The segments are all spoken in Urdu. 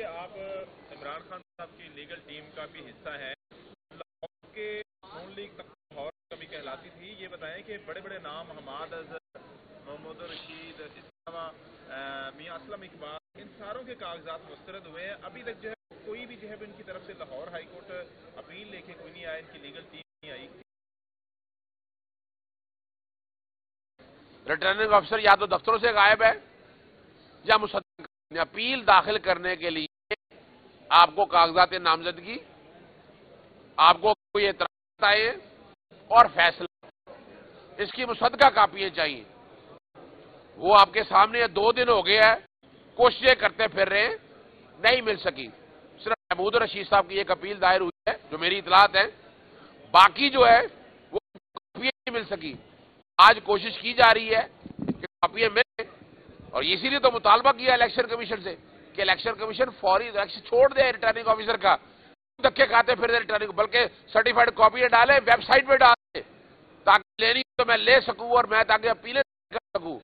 آپ عمران خان صاحب کی لیگل ٹیم کا بھی حصہ ہے، لاہور کے نون لیگ تک لاہور کبھی کہلاتی تھی. یہ بتائیں کہ بڑے بڑے نام حماد اظہر، محمد رشید، اس کے علاوہ میاں اسلم اقبال، ان ساروں کے کاغذات مسترد ہوئے ہیں. ابھی تک جو ہے کوئی بھی جو ہے ان کی طرف سے لاہور ہائی کورٹ اپیل لے کے کوئی نہیں آیا، ان کی لیگل ٹیم نہیں آئی. ریٹرننگ آفیسر یا تو دفتروں سے غائب ہے یا مصدق اپیل داخل کرنے کے لیے آپ کو کاغذات نامزدگی، آپ کو کوئی اعتراض آئے اور فیصلہ، اس کی مصدقہ کاپیاں چاہیے. وہ آپ کے سامنے 2 دن ہو گیا ہے، کوششیں کرتے پھر رہے ہیں، نہیں مل سکی. صرف محمود رشید صاحب کی ایک اپیل دائر ہوئی ہے جو میری اطلاعات ہے، باقی جو ہے وہ کاپیاں نہیں مل سکی. آج کوشش کی جا رہی ہے کہ کاپیاں ملیں، اور اسی لیے تو مطالبہ کیا الیکشن کمیشن سے کہ الیکشن کمیشن فوری ایکشن چھوڑ دے ریٹرننگ آفیسر کا. دھکے کھاتے پھر ریٹرننگ، بلکہ سرٹیفائڈ کاپیاں ڈالیں، ویب سائٹ پہ ڈالیں تاکہ لینی تو میں لے سکوں اور میں تاکہ اپیلیں کر سکوں.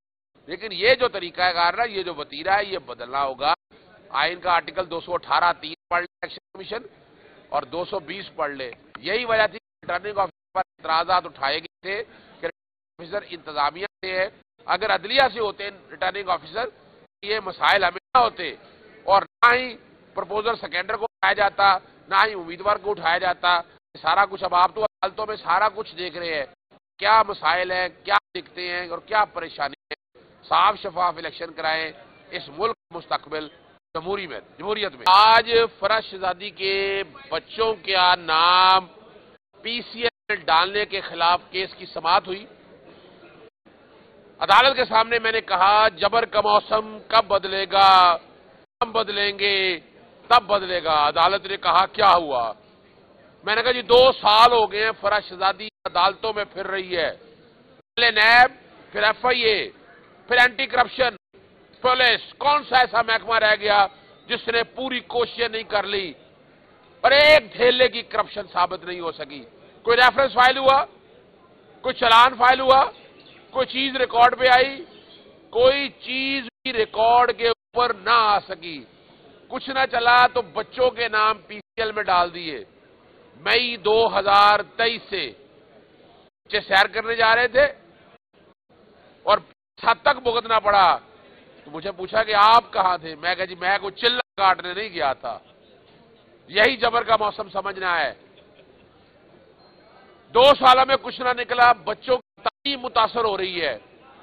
لیکن یہ جو طریقہ ہے کار، یہ جو وتیرہ ہے، یہ بدلنا ہوگا. آئین کا آرٹیکل 218(3) پڑھ لے الیکشن کمیشن اور 220 پڑھ لے. یہی وجہ تھی ریٹرننگ آفیسر پر اعتراضات اٹھائے گئے تھے کہ آفیسر انتظامیہ سے ہے. اگر عدلیہ سے ہوتے ریٹرننگ آفیسر، یہ مسائل ہمیں نہ ہوتے اور نہ ہی پرپوزل سیکنڈر کو اٹھایا جاتا، نہ ہی امیدوار کو اٹھایا جاتا. سارا کچھ اب آپ تو عدالتوں میں سارا کچھ دیکھ رہے ہیں، کیا مسائل ہیں، کیا دکھتے ہیں اور کیا پریشانی ہے. صاف شفاف الیکشن کرائیں. اس ملک مستقبل جمہوریت میں. آج فرح شہزادی کے بچوں کا نام پی سی ایل میں ڈالنے کے خلاف کیس کی سماعت ہوئی. عدالت کے سامنے میں نے کہا جبر کا موسم کب بدلے گا، ہم بدلیں گے تب بدلے گا. عدالت نے کہا کیا ہوا؟ میں نے کہا جی 2 سال ہو گئے ہیں فرح شہزادی عدالتوں میں پھر رہی ہے. پہلے نیب، پھر ایف آئی اے، پھر اینٹی کرپشن، پولیس. کون سا ایسا محکمہ رہ گیا جس نے پوری کوششیں نہیں کر لی اور ایک ڈھیلے کی کرپشن ثابت نہیں ہو سکی؟ کوئی ریفرنس فائل ہوا؟ کوئی چلان فائل ہوا؟ کوئی چیز ریکارڈ پہ آئی؟ کوئی چیز بھی ریکارڈ کے اوپر نہ آ سکی. کچھ نہ چلا تو بچوں کے نام پی سی ایل میں ڈال دیے. مئی 2023 سے بچے سیر کرنے جا رہے تھے اور حد تک بھگتنا پڑا. تو مجھے پوچھا کہ آپ کہاں تھے؟ میں کہا جی میں کوئی چلا کاٹنے نہیں گیا تھا. یہی جبر کا موسم سمجھنا ہے. 2 سالوں میں کچھ نہ نکلا. بچوں کی تعلیم متاثر ہو رہی ہے.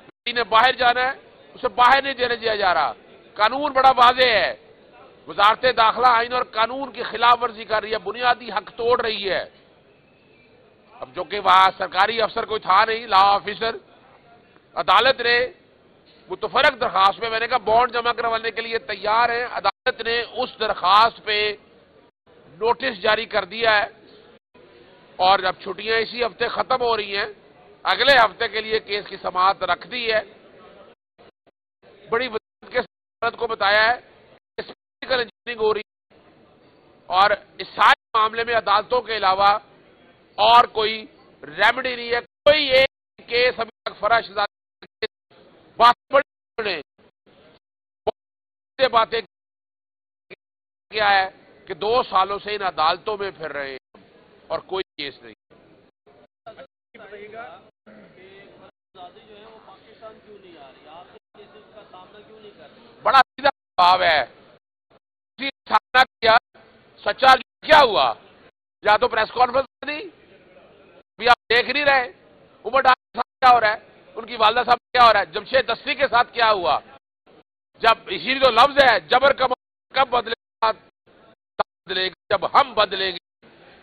بیٹی نے باہر جانا ہے، اسے باہر نہیں دینے دیا جا رہا. قانون بڑا واضح ہے. وزارت داخلہ آئین اور قانون کی خلاف ورزی کر رہی ہے، بنیادی حق توڑ رہی ہے. اب جو کہ وہاں سرکاری افسر کوئی تھا نہیں، لا آفیسر، عدالت نے متفرق درخواست میں نے کہا بانڈ جمع کروانے کے لیے تیار ہیں. عدالت نے اس درخواست پہ نوٹس جاری کر دیا ہے اور جب چھٹیاں اسی ہفتے ختم ہو رہی ہیں، اگلے ہفتے کے لیے کیس کی سماعت رکھ دی ہے. بڑی وضاحت کے ساتھ کو بتایا ہے کہ پولیٹیکل انجینئرنگ ہو رہی ہے اور اس سارے معاملے میں عدالتوں کے علاوہ اور کوئی ریمیڈی نہیں ہے. کوئی ایک کیس ابھی تک فرح شہزادی باتیں کیا ہے کہ 2 سالوں سے ان عدالتوں میں پھر رہے ہیں اور کوئی کیس نہیں. بڑا سیدھا جواب ہے. سامنا کیا سچا کیا ہوا؟ یا تو پریس کانفرنس دی، ابھی آپ دیکھ نہیں رہے. عمر ڈاکٹر صاحب کیا ہو رہا ہے، ان کی والدہ صاحب کیا ہو رہا ہے، جمشید دستی کے ساتھ کیا ہوا؟ جب اسی تو لفظ ہے جبر کا کب بدلے گا جب ہم بدلیں گے.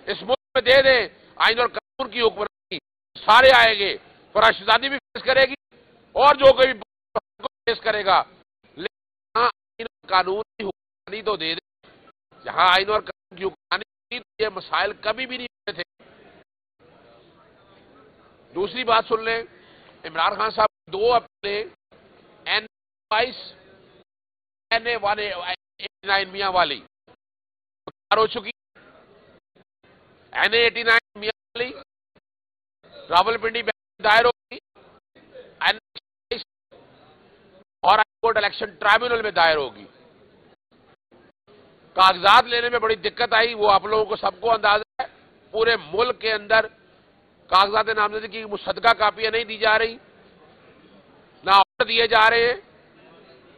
اس ملک میں دے دیں آئین اور قانون کی حکمرانی، سارے آئیں گے. فرح شہزادی بھی فیس کرے گی اور جو کوئی فیس کرے گا. لیکن آئین اور قانون کی حکمرانی تو دے دیں. جہاں آئین اور قانون کی حکمرانی تھی یہ مسائل کبھی بھی نہیں ہوتے تھے. دوسری بات سن لیں، عمران خان صاحب 2 اپیلیں NA-189 میاں والی ہو چکی. NA-89 میاں والی راول پنڈی دائر ہوگی اور ہائی کورٹ الیکشن ٹرائبونل میں دائر ہوگی. کاغذات لینے میں بڑی دقت آئی، وہ آپ لوگوں کو سب کو اندازہ ہے۔ پورے ملک کے اندر کاغذات نامزدگی کی مصدقہ کاپیاں نہیں دی جا رہی، نہ آرڈر دیے جا رہے ہیں۔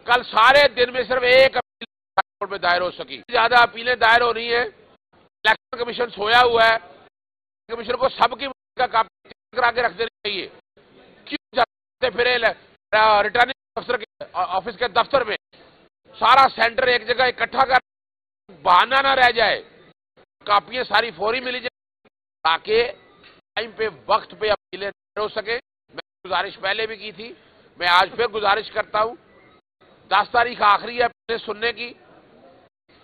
کل سارے دن میں صرف ایک اپیل ہائی کورٹ میں دائر ہو سکی، زیادہ اپیلیں دائر ہو رہی ہیں۔ الیکشن کمیشن سویا ہوا ہے، کمیشن کو سب کی مصدقہ کاپی کرا کے رکھ دینی چاہیے۔ کیوں جاتے پھرے ریٹرننگ افسر کے آفس کے دفتر میں سارا سینٹر ایک جگہ اکٹھا کر، بہانہ نہ رہ جائے، کاپیاں ساری فوری ملی جائے تاکہ ٹائم پہ وقت پہ اپیلیں ہو سکے۔ میں گزارش پہلے بھی کی تھی، میں آج پھر گزارش کرتا ہوں، 10 تاریخ آخری ہے اپیلیں سننے کی،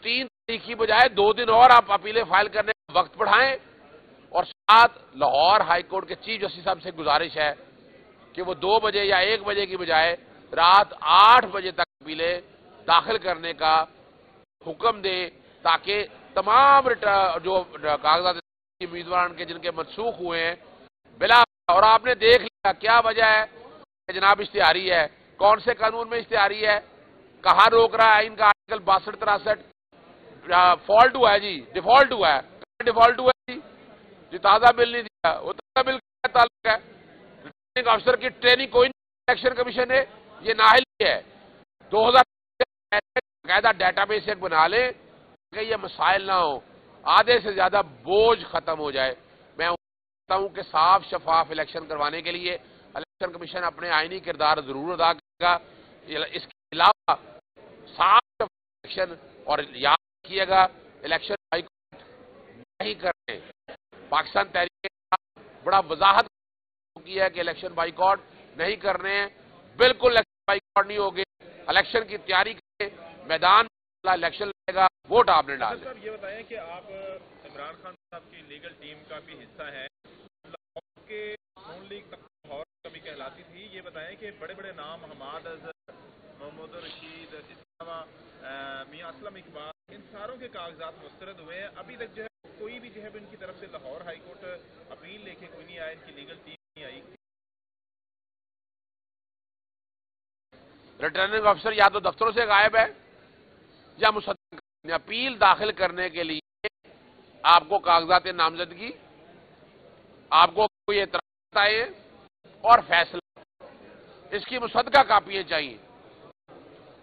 3 تاریخ کی بجائے 2 دن اور آپ اپیلیں فائل کرنے کا وقت بڑھائیں، اور ساتھ لاہور ہائی کورٹ کے چیف جسٹس صاحب سے گزارش ہے کہ وہ 2 بجے یا 1 بجے کی بجائے رات 8 بجے تک اپیلیں داخل کرنے کا حکم دیں تاکہ تمام جو کاغذات امیدواران کے جن کے منسوخ ہوئے ہیں بلا، اور آپ نے دیکھ لیا کیا وجہ ہے کہ جناب اشتہاری ہے، کون سے قانون میں اشتہاری ہے، کہاں روک رہا ہے، ان کا آرٹیکل 62-63 فالٹ ہوا ہے جی، ڈیفالٹ ہوا ہے، ڈیفالٹ ہوا ہے جی تازہ بل نہیں دیا، وہ تازہ بل کا تعلق ہے، ریٹرننگ افسر کی ٹریننگ کوئی نہیں، الیکشن کمیشن نے یہ نااہل ہے۔ 2000 باقاعدہ ڈیٹا بیس ایک بنا لیں کہ یہ مسائل نہ ہو، آدھے سے زیادہ بوجھ ختم ہو جائے۔ میں چاہتا ہوں کہ صاف شفاف الیکشن کروانے کے لیے الیکشن کمیشن اپنے آئینی کردار ضرور ادا کرے گا۔ اس کے علاوہ صاف شفاف الیکشن، اور یاد رکھیے گا الیکشن بائی کاٹ نہیں کرنے، پاکستان تحریک نے بڑا وضاحت کی ہے کہ الیکشن بائی کاٹ نہیں کرنے ہیں، بالکل الیکشن بائی کاٹ نہیں ہوگے، الیکشن کی تیاری کریں، میدان میں الیکشن لگے گا، ووٹ آپ نے ڈالے۔ صاحب یہ بتائیں کہ آپ عمران خان صاحب کی لیگل ٹیم کا بھی حصہ ہیں، لاہور کے نون لیگ تک لاہور کبھی کہلاتی تھی، یہ بتائیں کہ بڑے بڑے نام حماد اظہر، محمود رشید، اس کے علاوہ میاں اسلم اقبال، ان ساروں کے کاغذات مسترد ہوئے ہیں، ابھی تک جو ہے کوئی بھی جو ہے ان کی طرف سے لاہور ہائی کورٹ اپیل لے کے کوئی نہیں آیا، ان کی لیگل ٹیم نہیں آئی۔ ریٹرننگ افسر یا تو دفتروں سے غائب ہے یا مصدقہ اپیل داخل کرنے کے لیے آپ کو کاغذات نامزدگی، آپ کو کوئی اعتراض آئے اور فیصلہ، اس کی مصدقہ کاپیاں چاہیے،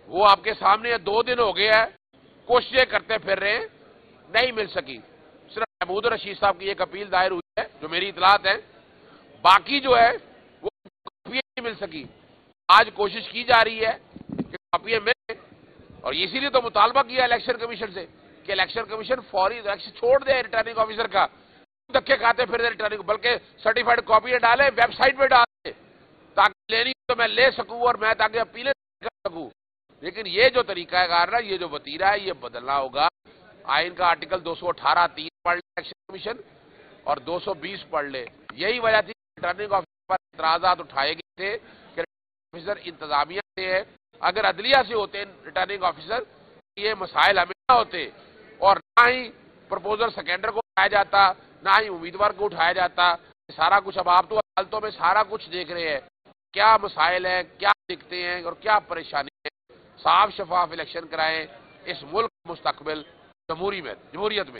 وہ آپ کے سامنے 2 دن ہو گیا ہے، کوششیں کرتے پھر رہے ہیں، نہیں مل سکی۔ صرف محمود رشید صاحب کی ایک اپیل دائر ہوئی ہے جو میری اطلاعات ہے، باقی جو ہے وہ کاپیاں نہیں مل سکی۔ آج کوشش کی جا رہی ہے کہ کاپیاں ملیں، اور اسی لیے تو مطالبہ کیا الیکشن کمیشن سے کہ الیکشن کمیشن فوری الیکشن چھوڑ دے ریٹرننگ آفیسر کا، دھکے کھاتے پھر دے ریٹرننگ، بلکہ سرٹیفائڈ کاپیاں ڈالیں، ویب سائٹ پہ ڈالیں تاکہ لینی تو میں لے سکوں اور میں تاکہ اپیلیں کر سکوں۔ لیکن یہ جو طریقہ ہے کار ہے، یہ جو وتیرہ ہے، یہ بدلنا ہوگا۔ آئین کا آرٹیکل 218(3) پڑھ لے الیکشن کمیشن اور 220 پڑھ لے۔ یہی وجہ تھی کہ ریٹرننگ آفیسر پر اعتراضات اٹھائے گئے تھے کہ آفیسر انتظامیہ سے ہے، اگر عدلیہ سے ہوتے ریٹرننگ آفیسر یہ مسائل ہمیں نہ ہوتے، اور نہ ہی پرپوزل سیکنڈر کو اٹھایا جاتا، نہ ہی امیدوار کو اٹھایا جاتا۔ سارا کچھ اب آپ تو عدالتوں میں سارا کچھ دیکھ رہے ہیں، کیا مسائل ہیں، کیا دکھتے ہیں اور کیا پریشانی ہے۔ صاف شفاف الیکشن کرائیں، اس ملک مستقبل جمہوریت میں